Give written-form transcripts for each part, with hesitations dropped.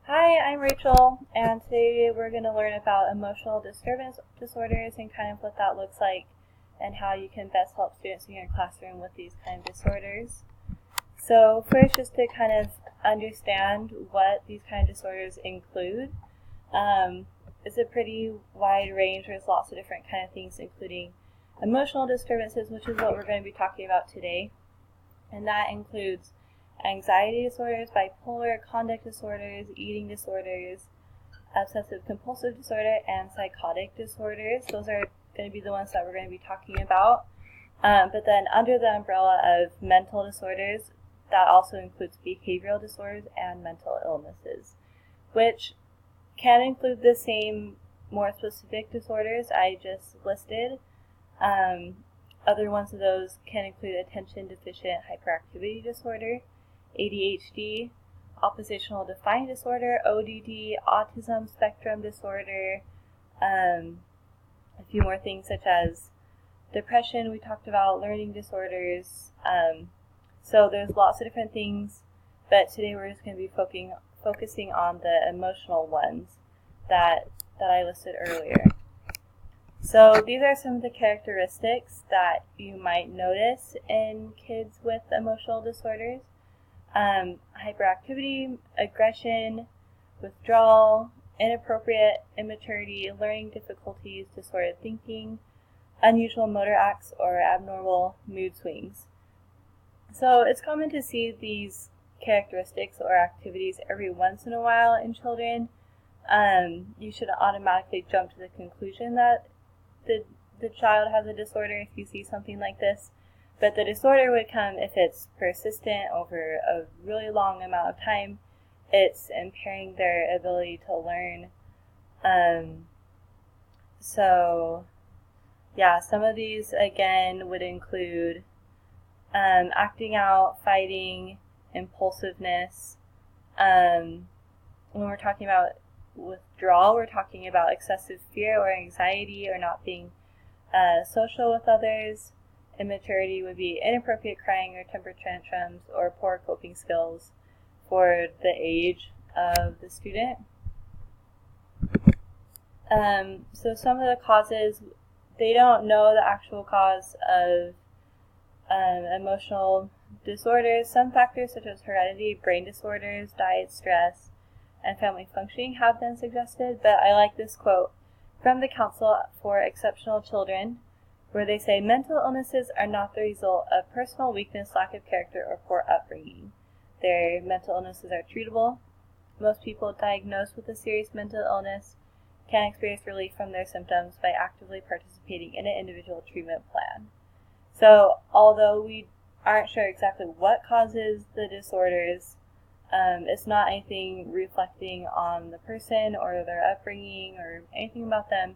Hi, I'm Rachel, and today we're going to learn about emotional disturbance disorders and kind of what that looks like and how you can best help students in your classroom with these kind of disorders. So first, just to kind of understand what these kind of disorders include, it's a pretty wide range. There's lots of different kind of things, including emotional disturbances, which is what we're going to be talking about today, and that includes anxiety disorders, bipolar, conduct disorders, eating disorders, obsessive compulsive disorder, and psychotic disorders. Those are going to be the ones that we're going to be talking about. But then under the umbrella of mental disorders, that also includes behavioral disorders and mental illnesses, which can include the same more specific disorders I just listed. Other ones of those can include attention deficit hyperactivity disorder, ADHD, oppositional defiant disorder, ODD, autism spectrum disorder, a few more things such as depression we talked about, learning disorders. So there's lots of different things, but today we're just going to be focusing on the emotional ones that I listed earlier. So these are some of the characteristics that you might notice in kids with emotional disorders. Hyperactivity, aggression, withdrawal, inappropriate immaturity, learning difficulties, disordered thinking, unusual motor acts, or abnormal mood swings. So it's common to see these characteristics or activities every once in a while in children. You should automatically jump to the conclusion that the child has a disorder if you see something like this. But the disorder would come if it's persistent over a really long amount of time. It's impairing their ability to learn. Some of these, again, would include acting out, fighting, impulsiveness. When we're talking about withdrawal, we're talking about excessive fear or anxiety or not being social with others. Immaturity would be inappropriate crying or temper tantrums or poor coping skills for the age of the student. So some of the causes, they don't know the actual cause of emotional disorders. Some factors such as heredity, brain disorders, diet, stress, and family functioning have been suggested, but I like this quote from the Council for Exceptional Children, where they say, mental illnesses are not the result of personal weakness, lack of character, or poor upbringing. Their mental illnesses are treatable. Most people diagnosed with a serious mental illness can experience relief from their symptoms by actively participating in an individual treatment plan. So, although we aren't sure exactly what causes the disorders, it's not anything reflecting on the person or their upbringing or anything about them.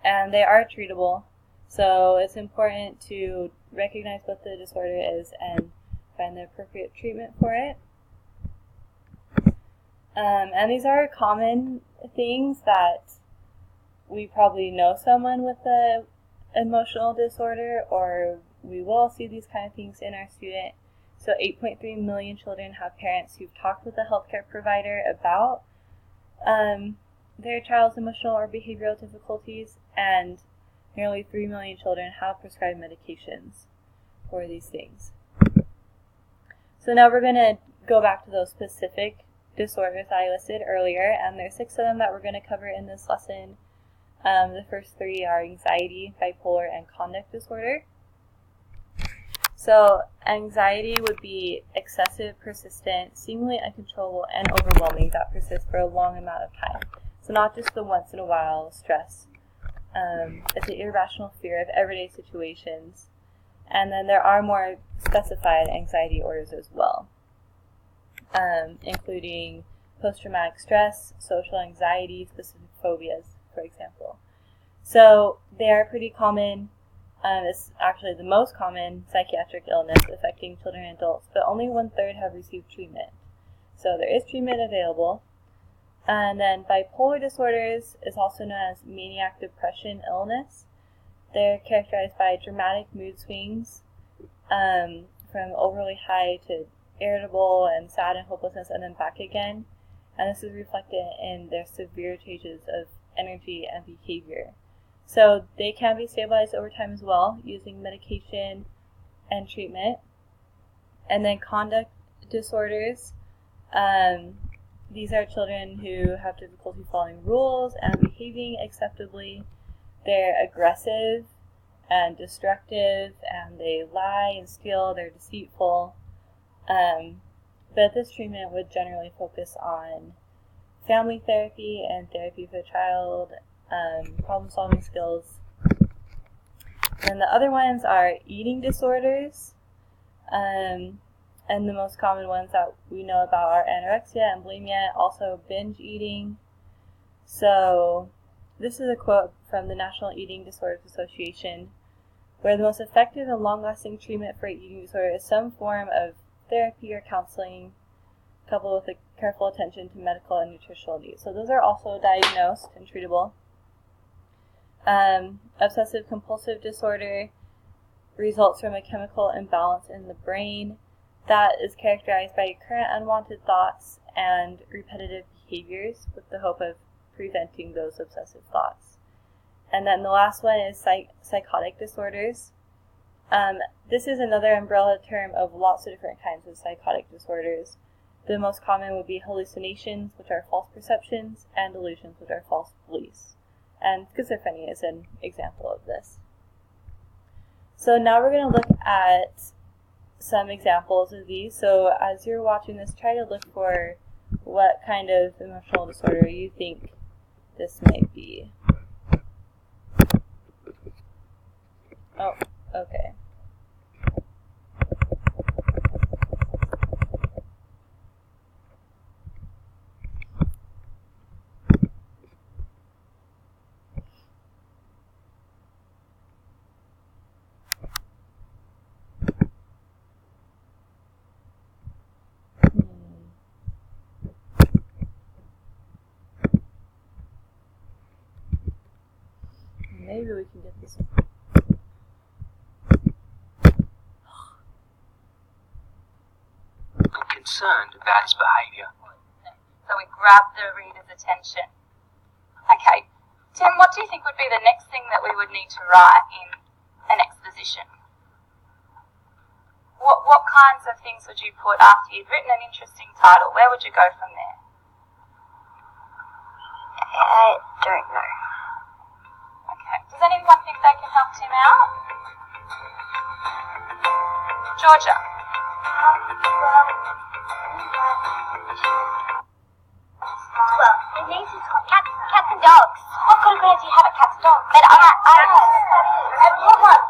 And they are treatable, so it's important to recognize what the disorder is and find the appropriate treatment for it. And these are common things that we probably know someone with an emotional disorder, or we will see these kind of things in our student. So 8.3 million children have parents who've talked with a healthcare provider about their child's emotional or behavioral difficulties, and nearly 3 million children have prescribed medications for these things. So now we're going to go back to those specific disorders I listed earlier, and there's 6 of them that we're going to cover in this lesson. The first 3 are anxiety, bipolar, and conduct disorder. So anxiety would be excessive, persistent, seemingly uncontrollable, and overwhelming that persists for a long amount of time. So not just the once in a while stress. It's an irrational fear of everyday situations. And then there are more specified anxiety orders as well, including post-traumatic stress, social anxiety, specific phobias, for example. So they are pretty common. It's actually the most common psychiatric illness affecting children and adults, but only 1/3 have received treatment. So there is treatment available. And then bipolar disorders is also known as maniac depression illness. They're characterized by dramatic mood swings from overly high to irritable and sad and hopelessness and then back again. And this is reflected in their severe changes of energy and behavior. So they can be stabilized over time as well using medication and treatment. And then conduct disorders. These are children who have difficulty following rules and behaving acceptably. They're aggressive and destructive, and they lie and steal, they're deceitful. But this treatment would generally focus on family therapy and therapy for the child, problem-solving skills. And the other ones are eating disorders. And the most common ones that we know about are anorexia and bulimia, also binge eating. So this is a quote from the National Eating Disorders Association, where the most effective and long-lasting treatment for eating disorder is some form of therapy or counseling, coupled with a careful attention to medical and nutritional needs. So those are also diagnosed and treatable. Obsessive compulsive disorder results from a chemical imbalance in the brain that is characterized by recurrent unwanted thoughts and repetitive behaviors with the hope of preventing those obsessive thoughts. And then the last one is psychotic disorders. This is another umbrella term of lots of different kinds of psychotic disorders. The most common would be hallucinations, which are false perceptions, and delusions, which are false beliefs. And schizophrenia is an example of this. So now we're going to look at some examples of these. So as you're watching this, try to look for what kind of emotional disorder you think this might be. Oh, okay. Maybe we can get this one. Concerned about his behaviour. So we grab the reader's attention. Okay, Tim, what do you think would be the next thing that we would need to write in an exposition? What kinds of things would you put after you've written an interesting title? Where would you go from there? I don't know. Okay, does anyone think they can help Tim out? Georgia? Well, it needs to talk cats and dogs. What kind of good do you have at cats and dogs? But I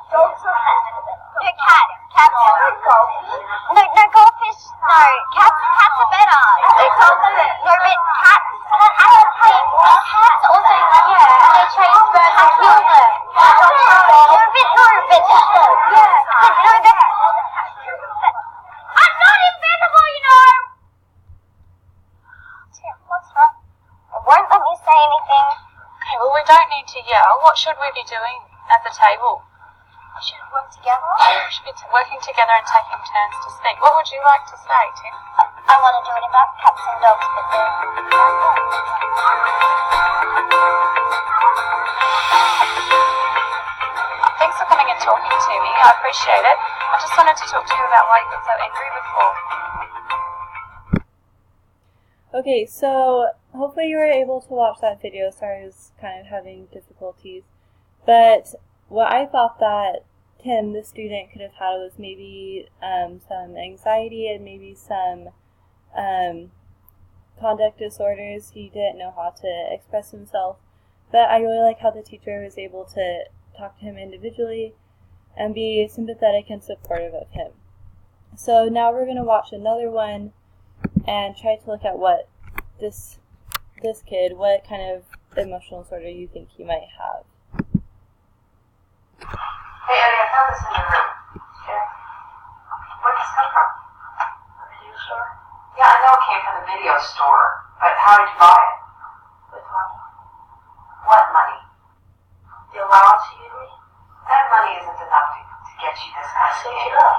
dogs or cats? No, cats. Cats. No, goldfish. No, cats are better. No, but cats. Cats also, yeah, they chase birds and kill them. I'm not invisible, you know. Tim, what's wrong? It won't let me say anything. Okay, well, we don't need to yell. What should we be doing at the table? We should work together. We should be working together and taking turns to speak. What would you like to say, Tim? I want to do it about cats and dogs, but Thanks for coming and talking to me. I appreciate it. I just wanted to talk to you about why you got so angry before. Okay, so hopefully you were able to watch that video. Sorry, I was kind of having difficulties. But what I thought that Tim, the student, could have had was maybe some anxiety and maybe some conduct disorders. He didn't know how to express himself. But I really like how the teacher was able to talk to him individually and be sympathetic and supportive of him. So now we're going to watch another one and try to look at what this kid, what kind of emotional disorder you think he might have. Hey, Eddie, I found this in your room. Yeah. Where did this come from? The video store? Yeah, I know it came from the video store, but how did you buy it? With money. What money? The allowance you gave me? That money isn't enough to get you this kind of thing. Save it up.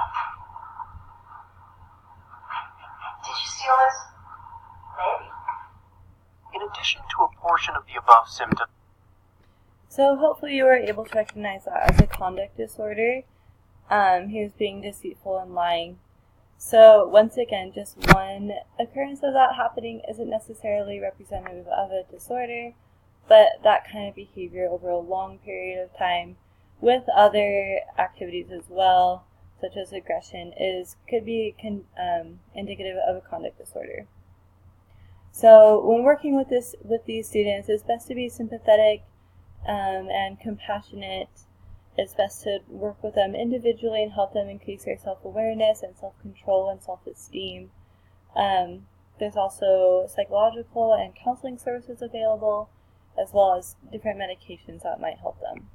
seal is? Maybe. In addition to a portion of the above symptoms, So hopefully you were able to recognize that as a conduct disorder. He was being deceitful and lying. So once again, just one occurrence of that happening isn't necessarily representative of a disorder, but that kind of behavior over a long period of time with other activities as well, such as aggression, could be indicative of a conduct disorder. So when working with these students, it's best to be sympathetic and compassionate. It's best to work with them individually and help them increase their self-awareness and self-control and self-esteem. There's also psychological and counseling services available, as well as different medications that might help them.